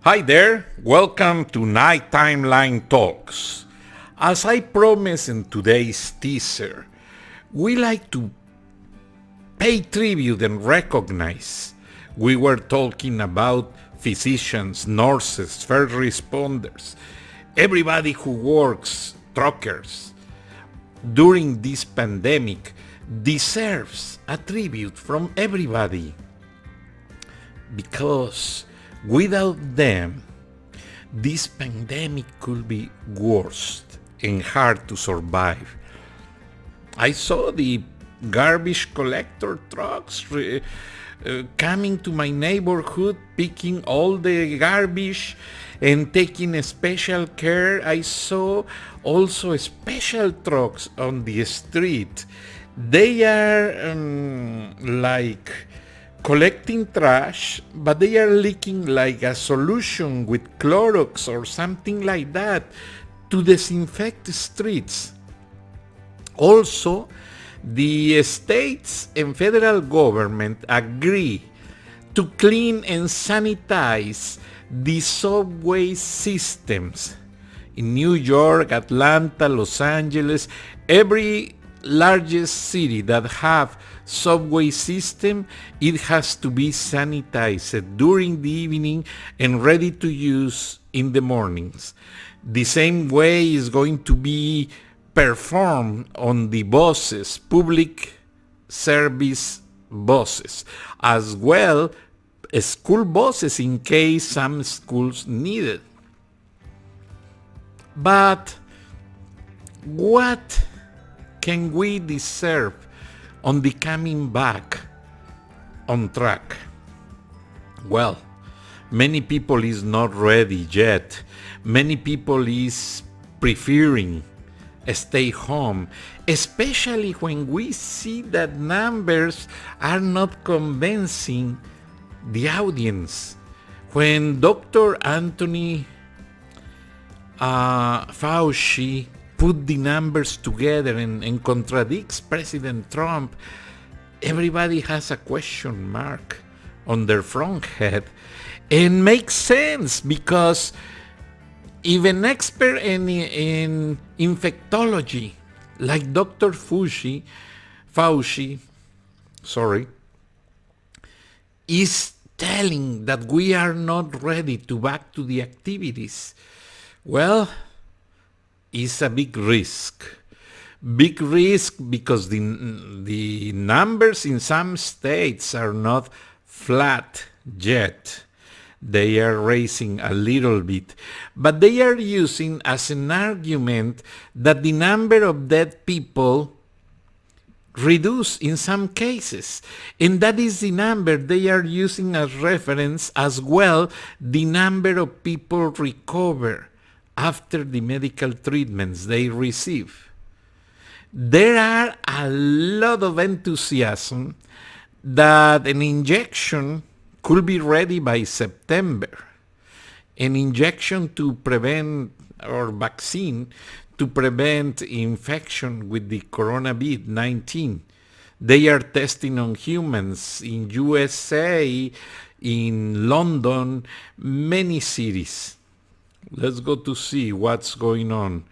Hi there, welcome to Night Timeline Talks. As I promised in today's teaser, we like to pay tribute and recognize. We were talking about physicians, nurses, first responders, everybody who works, truckers, during this pandemic deserves a tribute from everybody because without them, this pandemic could be worse and hard to survive. I saw the garbage collector trucks coming to my neighborhood, picking all the garbage and taking special care. I saw also special trucks on the street. They are like collecting trash, but they are leaking like a solution with Clorox or something like that to disinfect the streets. Also, the states and federal government agree to clean and sanitize the subway systems in New York, Atlanta, Los Angeles, every largest city that have subway system, it has to be sanitized during the evening and ready to use in the mornings. The same way is going to be performed on the buses, public service buses, as well as school buses in case some schools need it. But what can we deserve on the coming back on track? Well, many people is not ready yet. Many people is preferring stay home, especially when we see that numbers are not convincing the audience. When Dr. Anthony Fauci put the numbers together and contradicts President Trump, everybody has a question mark on their front head. And makes sense because even expert in infectology, like Dr. Fauci, is telling that we are not ready to back to the activities. Well, it's a big risk. Big risk because the numbers in some states are not flat yet. They are raising a little bit, but they are using as an argument that the number of dead people reduced in some cases, and that is the number they are using as reference as well, the number of people recover after the medical treatments they receive. There are a lot of enthusiasm that an injection could be ready by September. An injection to prevent, or vaccine to prevent infection with the coronavirus-19. They are testing on humans in USA, in London, many cities. Let's go to see what's going on,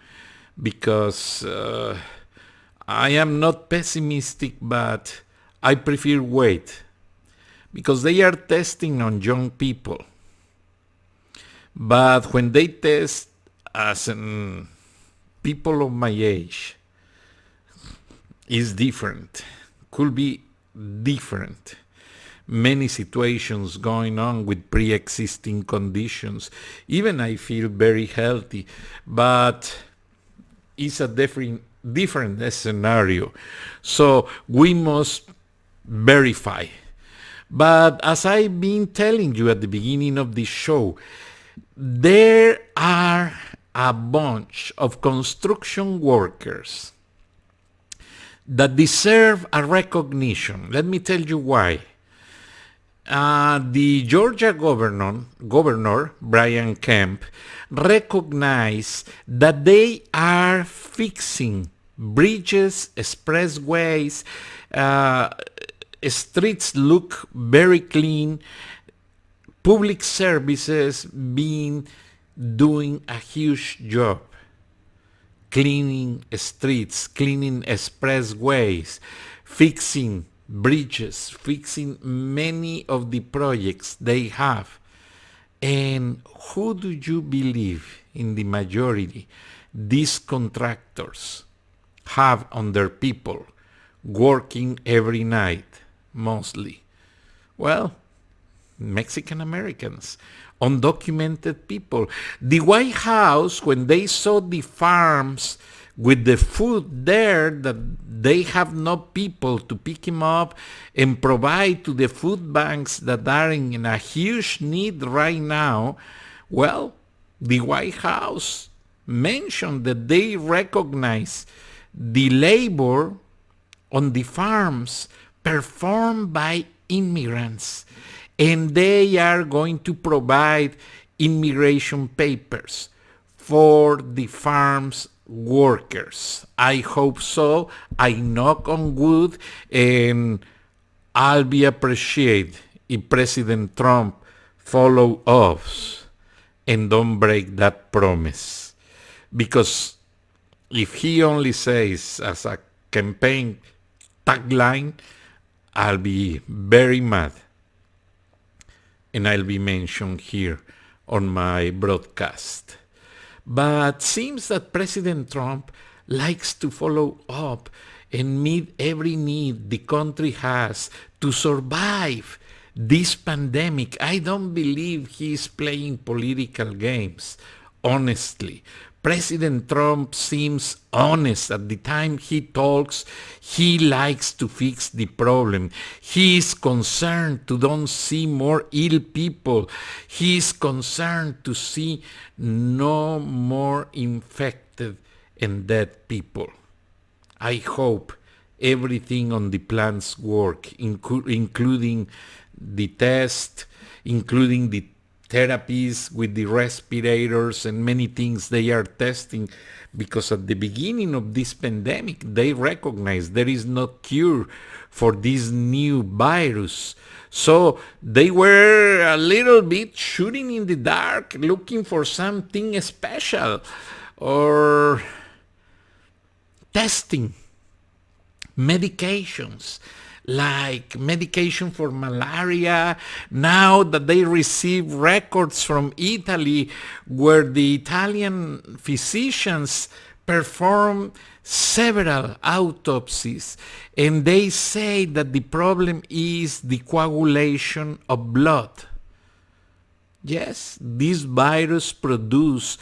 because I am not pessimistic, but I prefer wait, because they are testing on young people. But when they test as people of my age, is different, could be different. Many situations going on with pre-existing conditions. Even I feel very healthy, but it's a different scenario. So we must verify. But as I've been telling you at the beginning of this show, there are a bunch of construction workers that deserve a recognition. Let me tell you why. The Georgia governor, Brian Kemp, recognized that they are fixing bridges, expressways, streets look very clean, public services being doing a huge job, cleaning streets, cleaning expressways, fixing bridges, fixing many of the projects they have. And who do you believe in the majority these contractors have on their people working every night, mostly? Well, Mexican Americans, undocumented people. The White House, when they saw the farms with the food there, that they have no people to pick him up and provide to the food banks that are in a huge need right now, well, the White House mentioned that they recognize the labor on the farms performed by immigrants, and they are going to provide immigration papers for the farms workers. I hope so. I knock on wood, and I'll be appreciated if President Trump follow up and don't break that promise. Because if he only says as a campaign tagline, I'll be very mad. And I'll be mentioned here on my broadcast. But seems that President Trump likes to follow up and meet every need the country has to survive this pandemic. I don't believe he's playing political games, honestly. President Trump seems honest at the time he talks. He likes to fix the problem. He is concerned to don't see more ill people. He is concerned to see no more infected and dead people. I hope everything on the plans work, including the test, including the therapies with the respirators and many things they are testing, because at the beginning of this pandemic they recognized there is no cure for this new virus. So they were a little bit shooting in the dark, looking for something special or testing medications, like medication for malaria. Now that they receive records from Italy, where the Italian physicians perform several autopsies, and they say that the problem is the coagulation of blood. Yes, this virus produces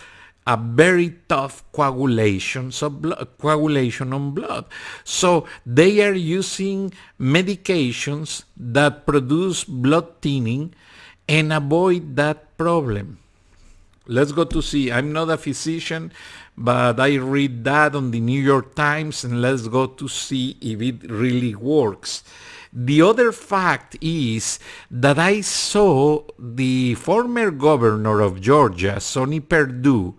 a very tough coagulation on blood. So they are using medications that produce blood thinning and avoid that problem. Let's go to see. I'm not a physician, but I read that on the New York Times, and let's go to see if it really works. The other fact is that I saw the former governor of Georgia, Sonny Perdue.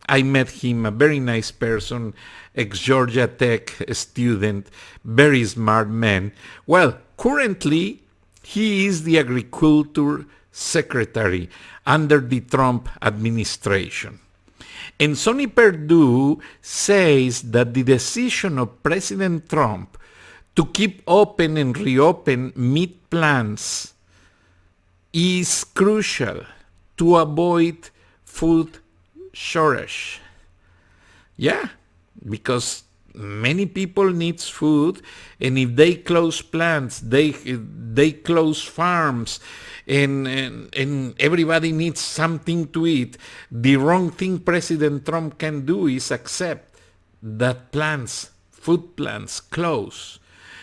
I met him, a very nice person, ex-Georgia Tech student, very smart man. Well, currently, he is the agriculture secretary under the Trump administration. And Sonny Perdue says that the decision of President Trump to keep open and reopen meat plants is crucial to avoid food shortage. Yeah, because many people need food, and if they close plants, they close farms, and everybody needs something to eat. The wrong thing President Trump can do is accept that food plants close.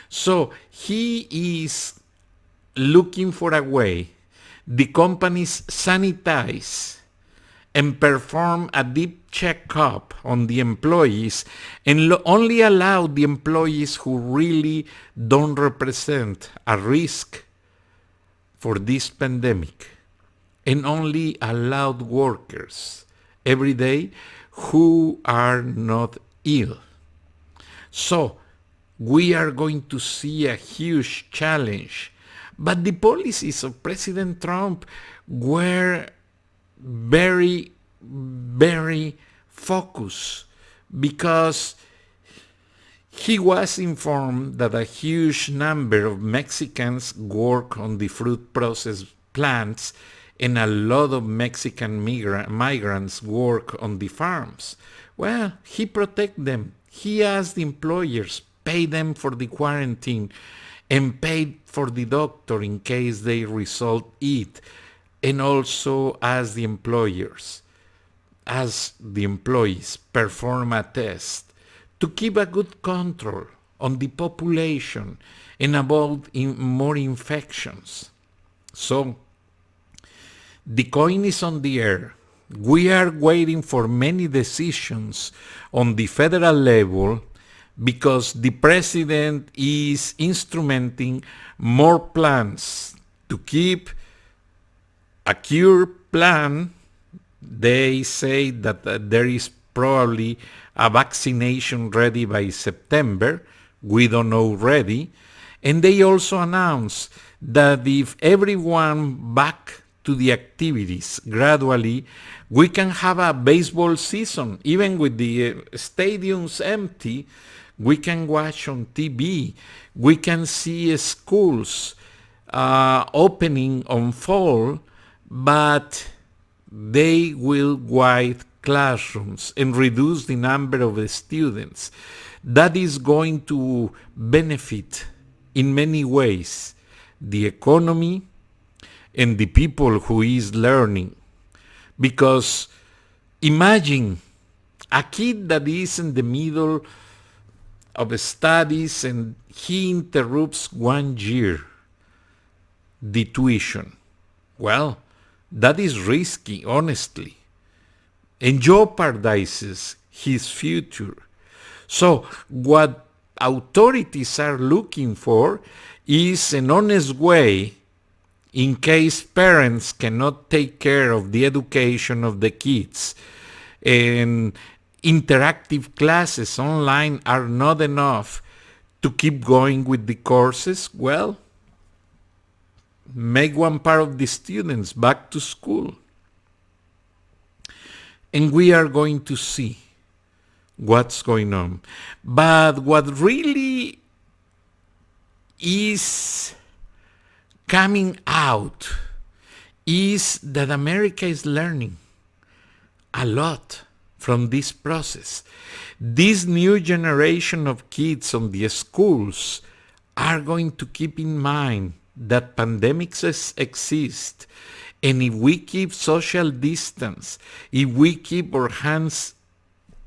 So he is looking for a way the companies sanitize and perform a deep checkup on the employees, and only allow the employees who really don't represent a risk for this pandemic, and only allow workers every day who are not ill. So we are going to see a huge challenge But the policies of President Trump were very, very focused, because he was informed that a huge number of Mexicans work on the fruit process plants, and a lot of Mexican migrants work on the farms. Well, he protect them. He asked the employers, pay them for the quarantine and paid for the doctor in case they result it, and also asked the employers, as the employees perform a test to keep a good control on the population and avoid more infections. So the coin is on the air. We are waiting for many decisions on the federal level, because the president is instrumenting more plans to keep a cure plan. They say that there is probably a vaccination ready by September. We don't know already. And they also announced that if everyone back to the activities gradually, we can have a baseball season. Even with the stadiums empty, we can watch on TV. We can see schools opening on fall, but they will wide classrooms and reduce the number of students. That is going to benefit in many ways the economy and the people who is learning. Because imagine a kid that is in the middle of studies and he interrupts 1 year the tuition. Well, that is risky, honestly, and jeopardizes his future. So what authorities are looking for is an honest way, in case parents cannot take care of the education of the kids, and interactive classes online are not enough to keep going with the courses. Well, make one part of the students back to school. And we are going to see what's going on. But what really is coming out is that America is learning a lot from this process. This new generation of kids on the schools are going to keep in mind that pandemics exist, and if we keep social distance, if we keep our hands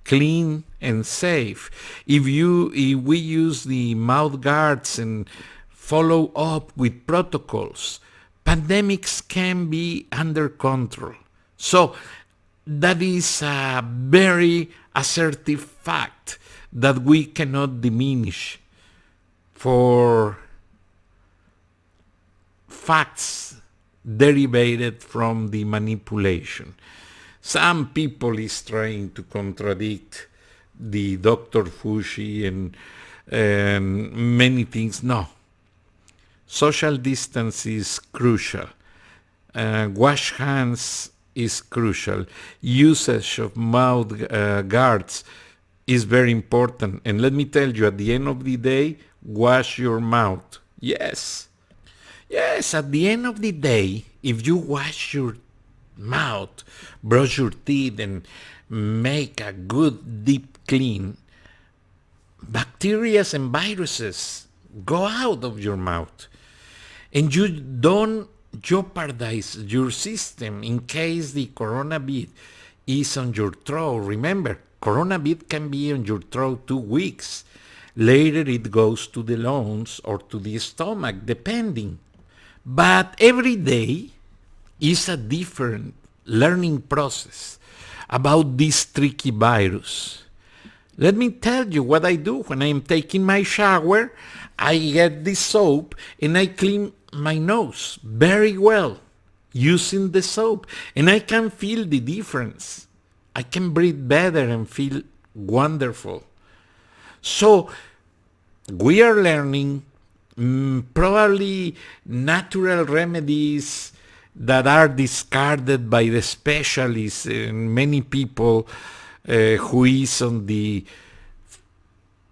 clean and safe, if we use the mouth guards and follow up with protocols, pandemics can be under control. So that is a very assertive fact that we cannot diminish for facts derivated from the manipulation. Some people is trying to contradict the Dr. Fauci and many things. No. Social distance is crucial. Wash hands is crucial. Usage of mouth guards is very important. And let me tell you, at the end of the day, wash your mouth. Yes, at the end of the day, if you wash your mouth, brush your teeth, and make a good deep clean, bacteria and viruses go out of your mouth. And you don't jeopardize your system in case the coronavirus is on your throat. Remember, coronavirus can be on your throat 2 weeks. Later it goes to the lungs or to the stomach, depending. But every day is a different learning process about this tricky virus. Let me tell you what I do when I'm taking my shower. I get the soap and I clean my nose very well using the soap, and I can feel the difference. I can breathe better and feel wonderful. So we are learning probably natural remedies that are discarded by the specialists and many people who is on the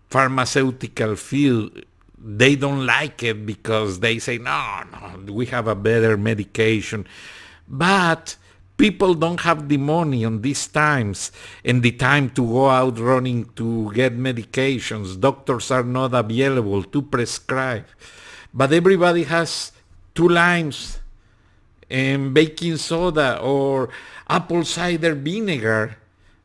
pharmaceutical field. They don't like it because they say, no, we have a better medication. But people don't have the money on these times and the time to go out running to get medications. Doctors are not available to prescribe. But everybody has 2 limes and baking soda or apple cider vinegar.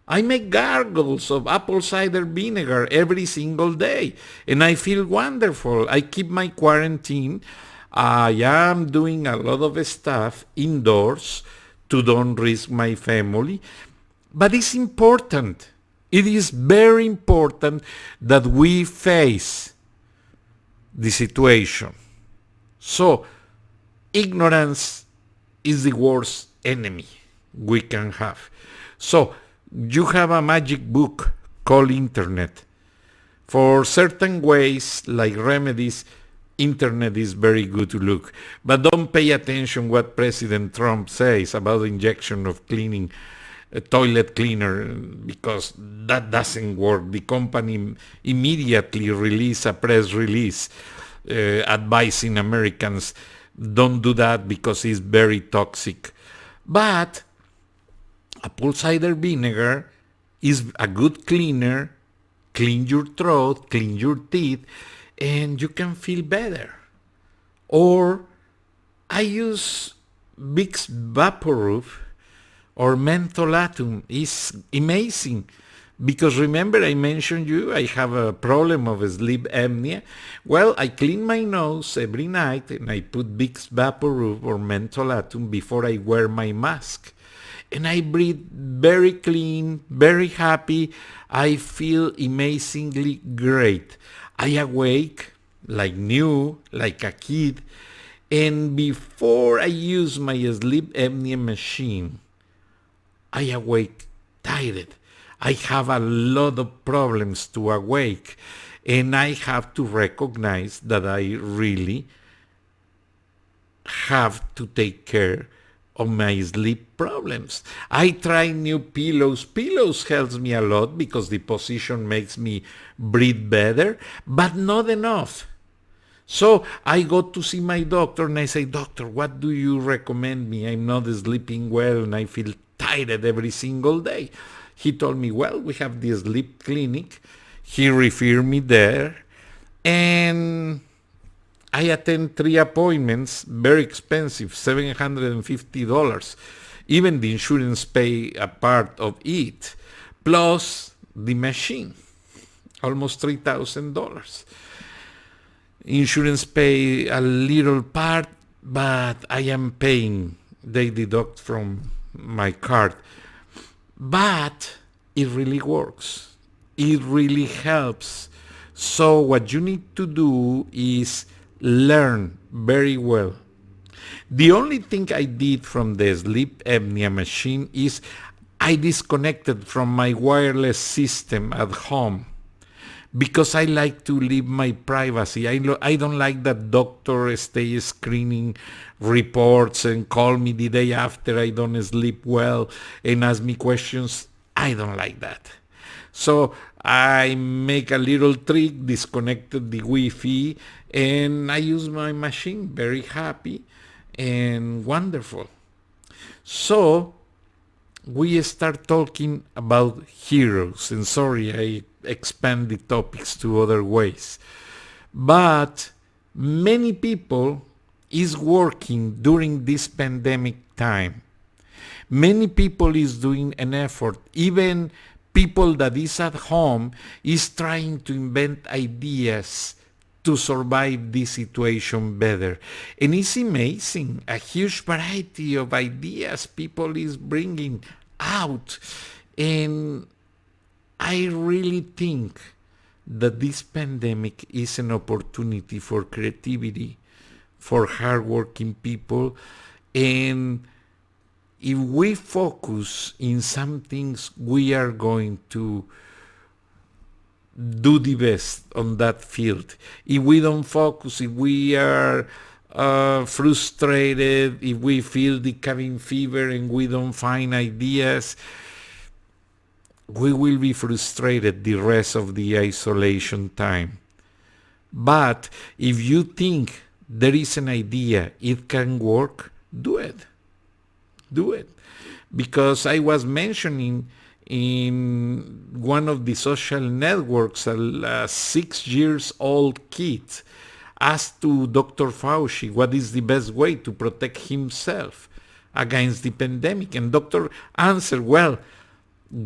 I make gargles of apple cider vinegar every single day, and I feel wonderful. I keep my quarantine. I am doing a lot of stuff indoors to don't risk my family, but it's important. It is very important that we face the situation. So, ignorance is the worst enemy we can have. So, you have a magic book called internet. For certain ways, like remedies, internet is very good to look. But don't pay attention what President Trump says about injection of cleaning, toilet cleaner, because that doesn't work. The company immediately released a press release advising Americans, don't do that because it's very toxic. But apple cider vinegar is a good cleaner. Clean your throat, clean your teeth, and you can feel better. Or I use Vicks Vaporub or Mentholatum. It's amazing. Because remember I mentioned you, I have a problem of sleep apnea. Well, I clean my nose every night and I put Vicks Vaporub or Mentholatum before I wear my mask. And I breathe very clean, very happy. I feel amazingly great. I awake like new, like a kid. And before I use my sleep apnea machine, I awake tired. I have a lot of problems to awake. And I have to recognize that I really have to take care of my sleep problems. I try new pillows. Pillows helps me a lot because the position makes me breathe better, but not enough. So I go to see my doctor and I say, doctor, what do you recommend me? I'm not sleeping well and I feel tired every single day. He told me, well, we have the sleep clinic. He referred me there and I attend 3 appointments, very expensive, $750. Even the insurance pay a part of it, plus the machine, almost $3,000. Insurance pay a little part, but I am paying. They deduct from my card. But it really works. It really helps. So what you need to do is learn very well. The only thing I did from the sleep apnea machine is I disconnected from my wireless system at home because I like to leave my privacy. I don't like that doctor stay screening reports and call me the day after I don't sleep well and ask me questions. I don't like that. So I make a little trick, disconnected the Wi-Fi, and I use my machine, very happy and wonderful. So we start talking about heroes, and sorry I expand the topics to other ways. But many people is working during this pandemic time. Many people is doing an effort. Even people that is at home is trying to invent ideas to survive this situation better. And it's amazing, a huge variety of ideas people is bringing out. And I really think that this pandemic is an opportunity for creativity, for hardworking people. And if we focus in some things, we are going to do the best on that field. If we don't focus, if we are frustrated, if we feel the cabin fever and we don't find ideas, we will be frustrated the rest of the isolation time. But if you think there is an idea, it can work, do it. Do it. Because I was mentioning in one of the social networks, a 6-year-old kid asked to Dr. Fauci what is the best way to protect himself against the pandemic. And doctor answered, well,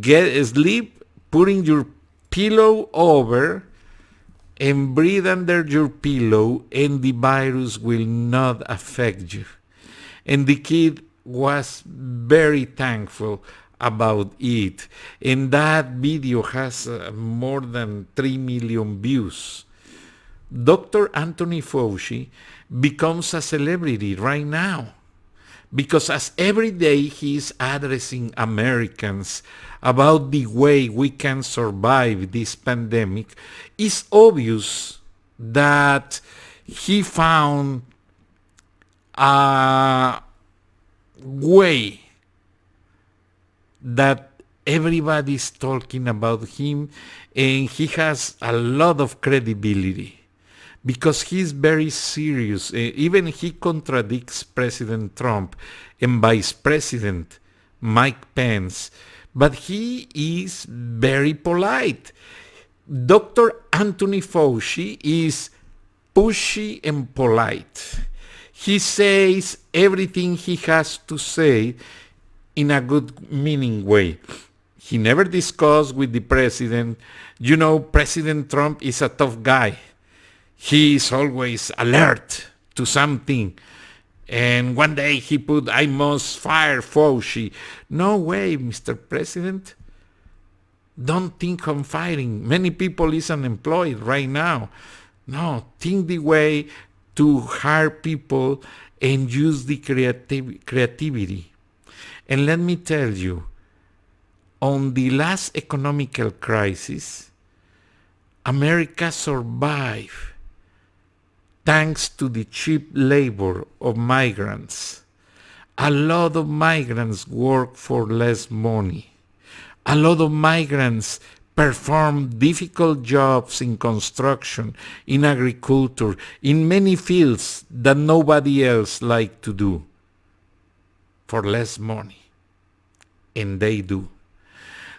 get sleep, putting your pillow over and breathe under your pillow, and the virus will not affect you. And the kid was very thankful about it. And that video has more than 3 million views. Dr. Anthony Fauci becomes a celebrity right now, because as every day he is addressing Americans about the way we can survive this pandemic, it's obvious that he found a way that everybody's talking about him, and he has a lot of credibility because he's very serious. Even he contradicts President Trump and Vice President Mike Pence, but he is very polite. Dr. Anthony Fauci is pushy and polite. He says everything he has to say in a good meaning way. He never discussed with the president. You know, President Trump is a tough guy. He is always alert to something. And one day he put, I must fire Fauci. No way, Mr. President. Don't think on firing. Many people is unemployed right now. No, think the way to hire people and use the creativity. And let me tell you, on the last economical crisis, America survived thanks to the cheap labor of migrants. A lot of migrants work for less money. A lot of migrants perform difficult jobs in construction, in agriculture, in many fields that nobody else likes to do for less money. And they do.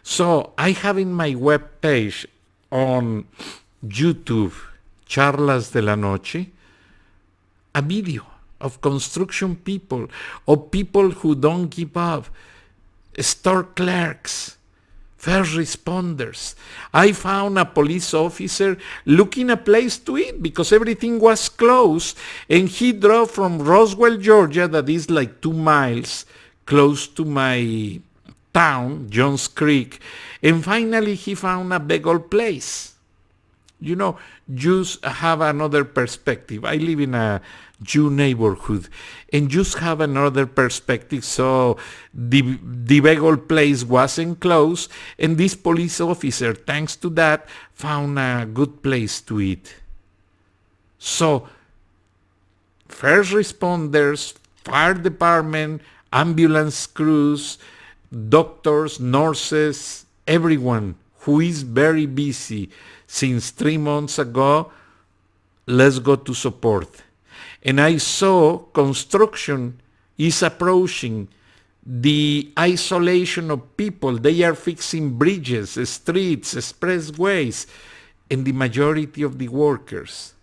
So I have in my webpage on YouTube, Charlas de la Noche, a video of construction people, of people who don't give up, store clerks, first responders. I found a police officer looking a place to eat because everything was closed, and he drove from Roswell, Georgia, that is like 2 miles close to my town, Johns Creek, and finally he found a bagel place. You know, Jews have another perspective. I live in a Jew neighborhood, and Jews have another perspective. So the bagel place wasn't closed, and this police officer, thanks to that, found a good place to eat. So first responders, fire department, ambulance crews, doctors, nurses, everyone who is very busy since 3 months ago, let's go to support. And I saw construction is approaching the isolation of people. They are fixing bridges, streets, expressways, and the majority of the workers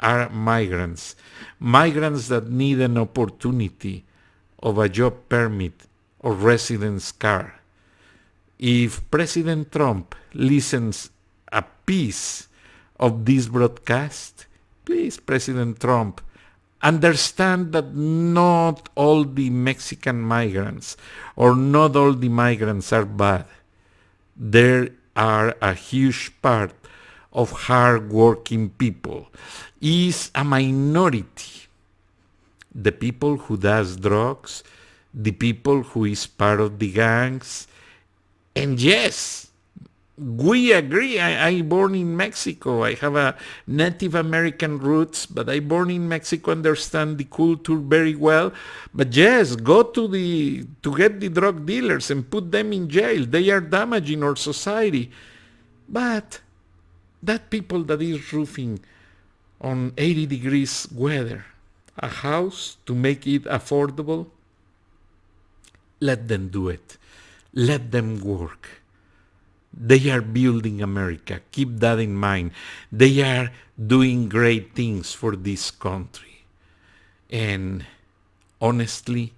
are migrants. Migrants that need an opportunity of a job permit or residence card. If President Trump listens a piece of this broadcast, please, President Trump, understand that not all the Mexican migrants or not all the migrants are bad. There are a huge part of hard-working people. Is a minority. The people who does drugs, the people who is part of the gangs, and yes, We agree. I born in Mexico. I have a Native American roots, but I born in Mexico, understand the culture very well. But yes, go to get the drug dealers and put them in jail. They are damaging our society. But that people that is roofing on 80 degrees weather a house to make it affordable, let them do it. Let them work. They are building America. Keep that in mind. They are doing great things for this country. And honestly,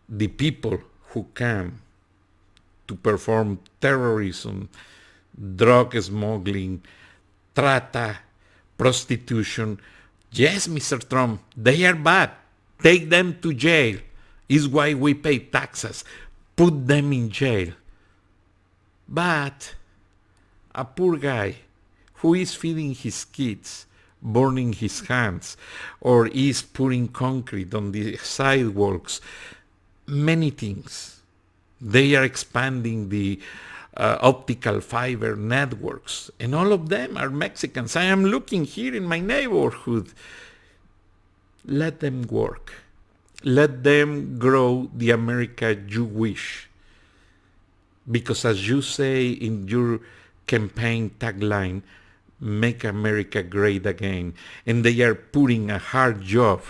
the people who come to perform terrorism, drug smuggling, trata, prostitution, yes, Mr. Trump, they are bad. Take them to jail. Is why we pay taxes. Put them in jail. But a poor guy who is feeding his kids, burning his hands, or is putting concrete on the sidewalks, many things. They are expanding the optical fiber networks, and all of them are Mexicans. I am looking here in my neighborhood. Let them work. Let them grow the America you wish. Because as you say in your campaign tagline, make America great again. And they are putting a hard job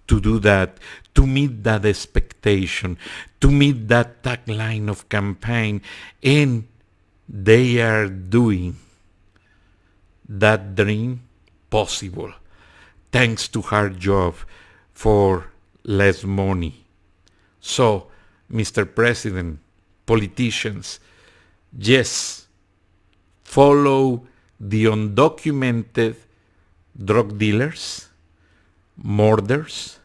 to do that, to meet that expectation, to meet that tagline of campaign. And they are doing that dream possible, thanks to hard job for less money. So, Mr. President, politicians, yes, follow the undocumented drug dealers, murders,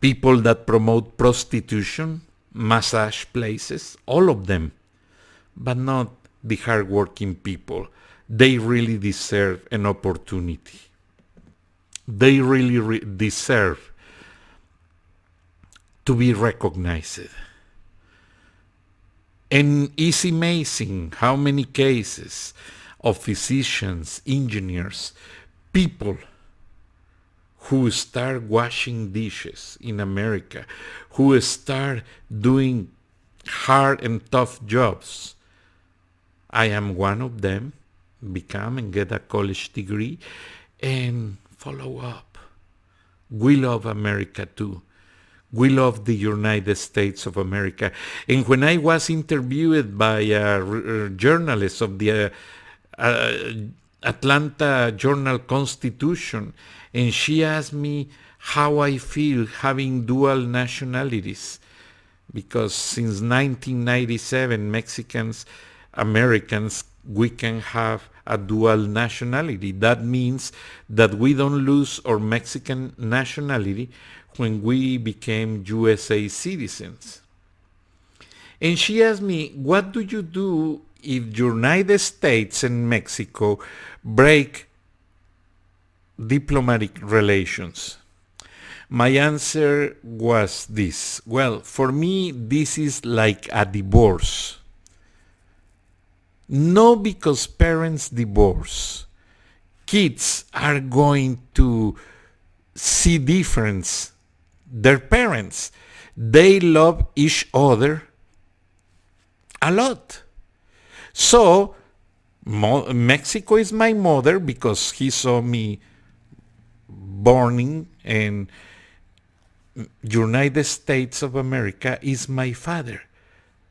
people that promote prostitution, massage places, all of them, but not the hardworking people. They really deserve an opportunity. They really deserve to be recognized. And it's amazing how many cases of physicians, engineers, people who start washing dishes in America, who start doing hard and tough jobs. I am one of them. Become and get a college degree and follow up. We love America too. We love the United States of America. And when I was interviewed by a journalist of the Atlanta Journal-Constitution, and she asked me how I feel having dual nationalities, because since 1997, Mexicans, Americans, we can have a dual nationality. That means that we don't lose our Mexican nationality when we became USA citizens. And she asked me, what do you do if United States and Mexico break diplomatic relations? My answer was this. Well, for me, this is like a divorce. No, because parents divorce. Kids are going to see difference. Their parents, they love each other a lot. So, Mexico is my mother because he saw me born, and United States of America is my father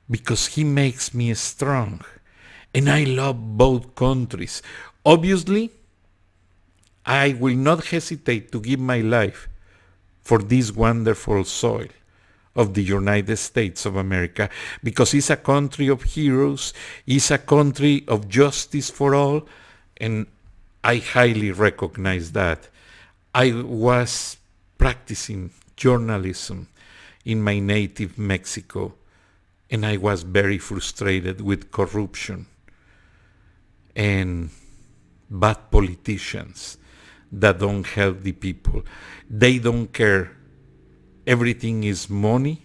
because he makes me strong. And I love both countries. Obviously, I will not hesitate to give my life for this wonderful soil of the United States of America, because it's a country of heroes, it's a country of justice for all, and I highly recognize that. I was practicing journalism in my native Mexico, and I was very frustrated with corruption and bad politicians that don't help the people. They don't care. Everything is money.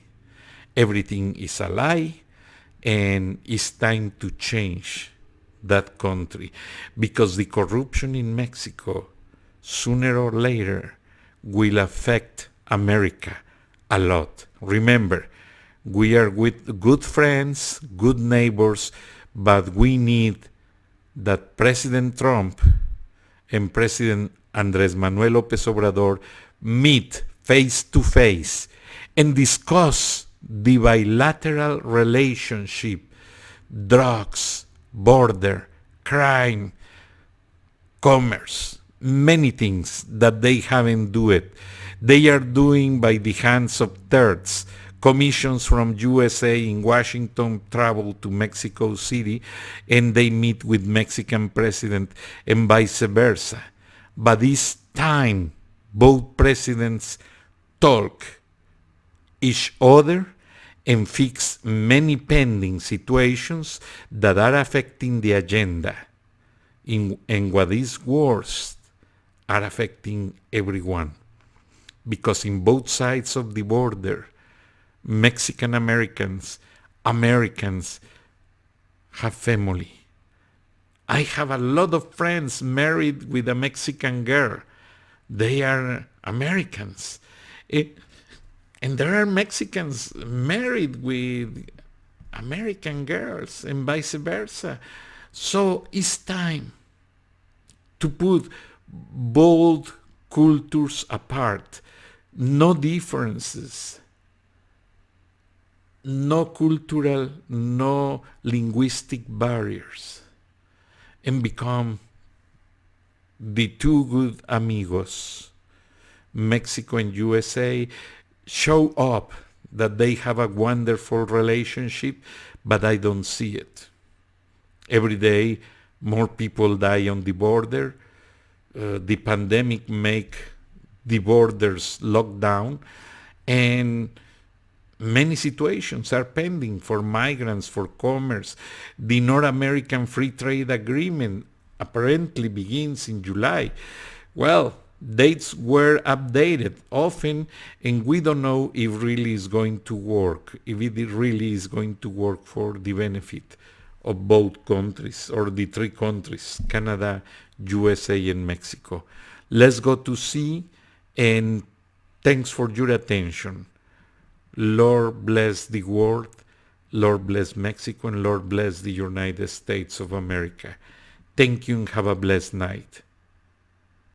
Everything is a lie. and it's time to change that country, because the corruption in Mexico, sooner or later, will affect America a lot. Remember, we are with good friends, good neighbors, but we need that President Trump and President Andrés Manuel López Obrador meet face to face and discuss the bilateral relationship, drugs, border, crime, commerce, many things that they haven't do it. They are doing by the hands of thirds. Commissions from USA in Washington travel to Mexico City and they meet with Mexican president and vice versa. But this time, both presidents talk each other and fix many pending situations that are affecting the agenda. And what is worse, are affecting everyone. Because in both sides of the border, Mexican Americans have family. I have a lot of friends married with a Mexican girl. They are Americans. And there are Mexicans married with American girls and vice versa. So it's time to put both cultures apart. No differences. No cultural, no linguistic barriers. And become the two good amigos. Mexico and USA show up that they have a wonderful relationship, but I don't see it. Every day, more people die on the border. The pandemic make the borders locked down, and many situations are pending for migrants, for commerce. The North American Free Trade Agreement apparently begins in July. Well, dates were updated often, and we don't know if really is going to work, if it really is going to work for the benefit of both countries, or the three countries, Canada, USA, and Mexico. Let's go to see, and thanks for your attention. Lord bless the world, Lord bless Mexico, and Lord bless the United States of America. Thank you and have a blessed night.